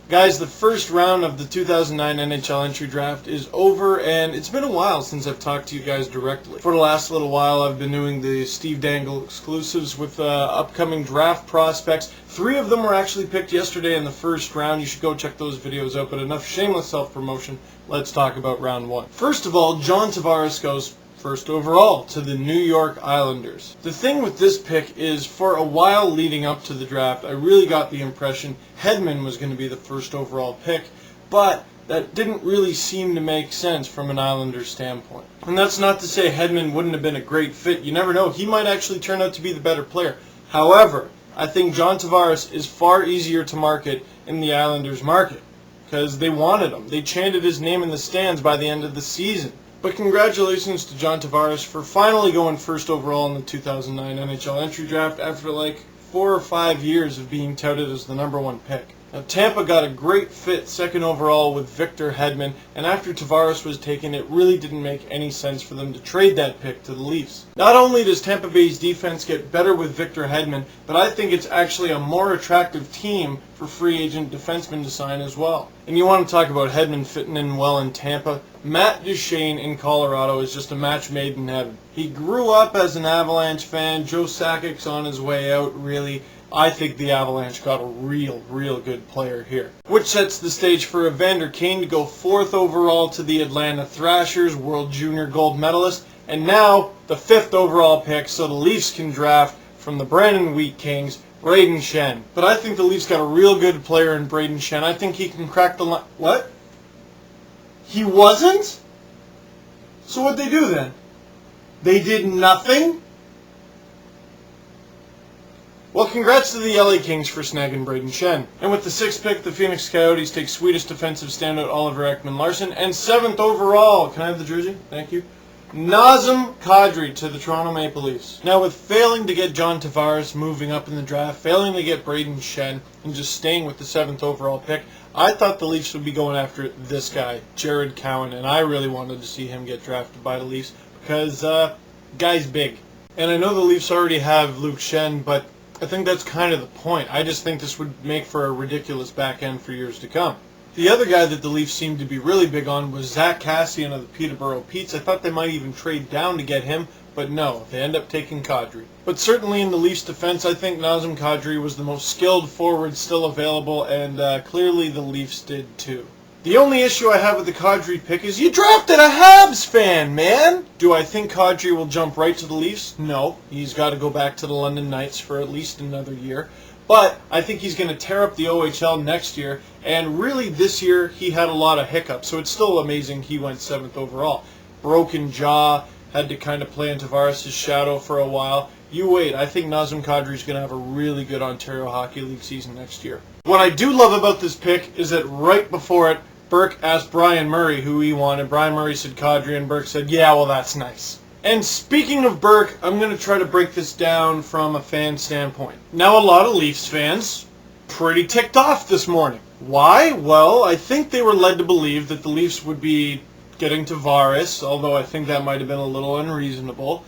Guys, the first round of the 2009 NHL entry draft is over, and it's been a while since I've talked to you guys directly. For the last little while, I've been doing the Steve Dangle exclusives with upcoming draft prospects. 3 of them were actually picked yesterday in the first round. You should go check those videos out, but enough shameless self-promotion. Let's talk about round 1. First of all, John Tavares goes first overall to the New York Islanders. The thing with this pick is, for a while leading up to the draft, I really got the impression Hedman was going to be the first overall pick, but that didn't really seem to make sense from an Islanders standpoint. And that's not to say Hedman wouldn't have been a great fit. You never know. He might actually turn out to be the better player. However, I think John Tavares is far easier to market in the Islanders market because they wanted him. They chanted his name in the stands by the end of the season. But congratulations to John Tavares for finally going first overall in the 2009 NHL entry draft after like 4 or 5 years of being touted as the #1 pick. Now, Tampa got a great fit second overall with Victor Hedman, and after Tavares was taken, it really didn't make any sense for them to trade that pick to the Leafs. Not only does Tampa Bay's defense get better with Victor Hedman, but I think it's actually a more attractive team for free agent defensemen to sign as well. And you want to talk about Hedman fitting in well in Tampa? Matt Duchene in Colorado is just a match made in heaven. He grew up as an Avalanche fan. Joe Sakic's on his way out, really. I think the Avalanche got a real good player here. Which sets the stage for Evander Kane to go 4th overall to the Atlanta Thrashers, World Junior Gold medalist, and now the 5th overall pick so the Leafs can draft from the Brandon Wheat Kings, Brayden Schenn. But I think the Leafs got a real good player in Brayden Schenn. I think he can crack the line. What? He wasn't? So what'd they do then? They did nothing? Well, congrats to the LA Kings for snagging Brayden Schenn. And with the 6th pick, the Phoenix Coyotes take Swedish defensive standout Oliver Ekman-Larsson. And 7th overall, can I have the jersey? Thank you. Nazem Kadri to the Toronto Maple Leafs. Now, with failing to get John Tavares moving up in the draft, failing to get Brayden Schenn, and just staying with the 7th overall pick, I thought the Leafs would be going after this guy, Jared Cowan, and I really wanted to see him get drafted by the Leafs because guy's big. And I know the Leafs already have Luke Schenn, but I think that's kind of the point. I just think this would make for a ridiculous back end for years to come. The other guy that the Leafs seemed to be really big on was Zack Kassian of the Peterborough Petes. I thought they might even trade down to get him, but no, they end up taking Kadri. But certainly in the Leafs' defense, I think Nazem Kadri was the most skilled forward still available, and clearly the Leafs did too. The only issue I have with the Kadri pick is you drafted a Habs fan, man! Do I think Kadri will jump right to the Leafs? No. He's got to go back to the London Knights for at least another year. But I think he's going to tear up the OHL next year, and really this year he had a lot of hiccups, so it's still amazing he went 7th overall. Broken jaw, had to kind of play in Tavares' shadow for a while. You wait, I think Nazem Kadri is going to have a really good Ontario Hockey League season next year. What I do love about this pick is that right before it, Burke asked Brian Murray who he wanted. Brian Murray said Kadri, and Burke said, yeah, well, that's nice. And speaking of Burke, I'm going to try to break this down from a fan standpoint. Now, a lot of Leafs fans pretty ticked off this morning. Why? Well, I think they were led to believe that the Leafs would be getting Tavares, although I think that might have been a little unreasonable,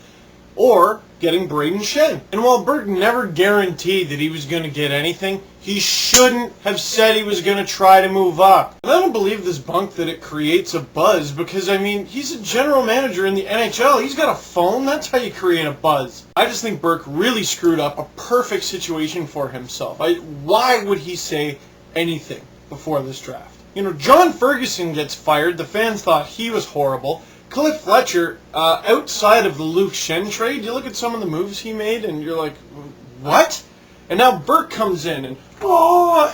or getting Brayden Schenn. And while Burke never guaranteed that he was going to get anything, he shouldn't have said he was going to try to move up. And I don't believe this bunk that it creates a buzz because, I mean, he's a general manager in the NHL. He's got a phone. That's how you create a buzz. I just think Burke really screwed up a perfect situation for himself. Why would he say anything before this draft? You know, John Ferguson gets fired. The fans thought he was horrible. Cliff Fletcher, outside of the Luke Schenn trade, you look at some of the moves he made and you're like, what? And now Burke comes in and,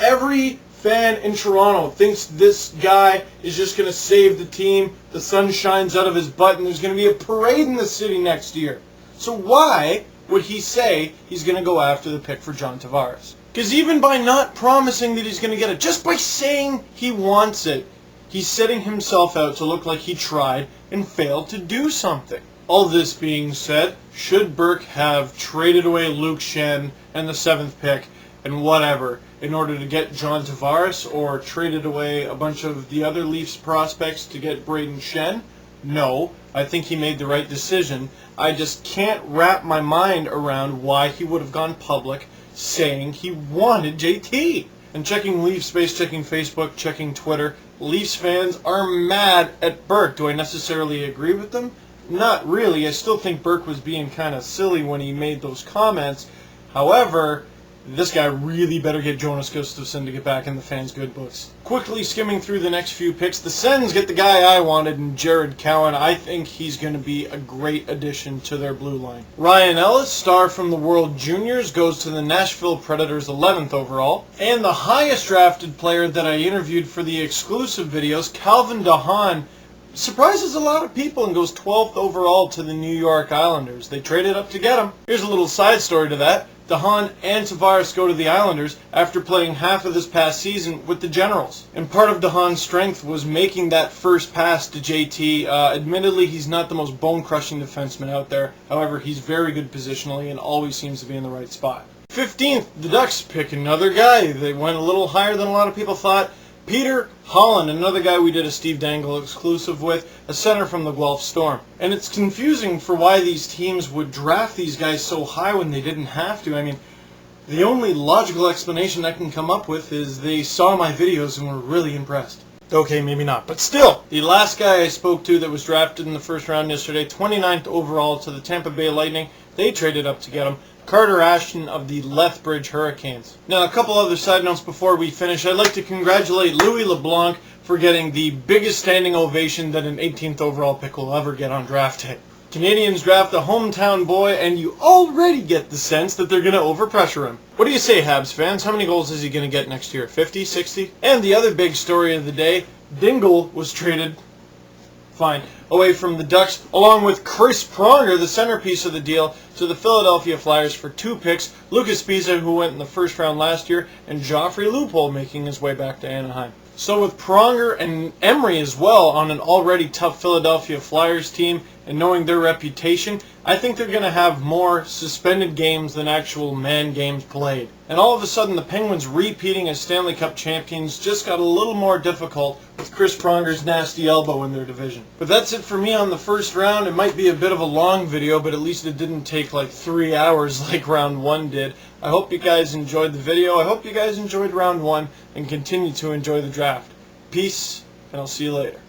every fan in Toronto thinks this guy is just going to save the team. The sun shines out of his butt and there's going to be a parade in the city next year. So why would he say he's going to go after the pick for John Tavares? Because even by not promising that he's going to get it, just by saying he wants it, he's setting himself out to look like he tried and failed to do something. All this being said, should Burke have traded away Luke Schenn and the 7th pick and whatever in order to get John Tavares, or traded away a bunch of the other Leafs prospects to get Brayden Schenn? No, I think he made the right decision. I just can't wrap my mind around why he would have gone public saying he wanted JT. And checking Leafs space, checking Facebook, checking Twitter, Leafs fans are mad at Burke. Do I necessarily agree with them? Not really. I still think Burke was being kind of silly when he made those comments. However, this guy really better get Jonas Gustafsson to get back in the fans' good books. Quickly skimming through the next few picks, the Sens get the guy I wanted in Jared Cowan. I think he's going to be a great addition to their blue line. Ryan Ellis, star from the World Juniors, goes to the Nashville Predators 11th overall. And the highest drafted player that I interviewed for the exclusive videos, Calvin DeHaan, surprises a lot of people and goes 12th overall to the New York Islanders. They traded up to get him. Here's a little side story to that. DeHaan and Tavares go to the Islanders after playing half of this past season with the Generals. And part of DeHaan's strength was making that first pass to JT. Admittedly, he's not the most bone-crushing defenseman out there. However, he's very good positionally and always seems to be in the right spot. 15th, the Ducks pick another guy. They went a little higher than a lot of people thought. Peter Holland, another guy we did a Steve Dangle exclusive with, a center from the Guelph Storm. And it's confusing for why these teams would draft these guys so high when they didn't have to. I mean, the only logical explanation I can come up with is they saw my videos and were really impressed. Okay, maybe not, but still, the last guy I spoke to that was drafted in the first round yesterday, 29th overall to the Tampa Bay Lightning, they traded up to get him. Carter Ashton of the Lethbridge Hurricanes. Now, a couple other side notes before we finish. I'd like to congratulate Louis LeBlanc for getting the biggest standing ovation that an 18th overall pick will ever get on draft day. Canadians draft a hometown boy, and you already get the sense that they're going to overpressure him. What do you say, Habs fans? How many goals is he going to get next year? 50, 60? And the other big story of the day, Dingle was traded away from the Ducks, along with Chris Pronger, the centerpiece of the deal, to the Philadelphia Flyers for 2 picks, Lucas Pisa, who went in the first round last year, and Joffrey Lupul making his way back to Anaheim. So with Pronger and Emery as well on an already tough Philadelphia Flyers team, and knowing their reputation, I think they're going to have more suspended games than actual man games played. And all of a sudden, the Penguins repeating as Stanley Cup champions just got a little more difficult with Chris Pronger's nasty elbow in their division. But that's it for me on the first round. It might be a bit of a long video, but at least it didn't take like 3 hours like round 1 did. I hope you guys enjoyed the video. I hope you guys enjoyed round 1 and continue to enjoy the draft. Peace, and I'll see you later.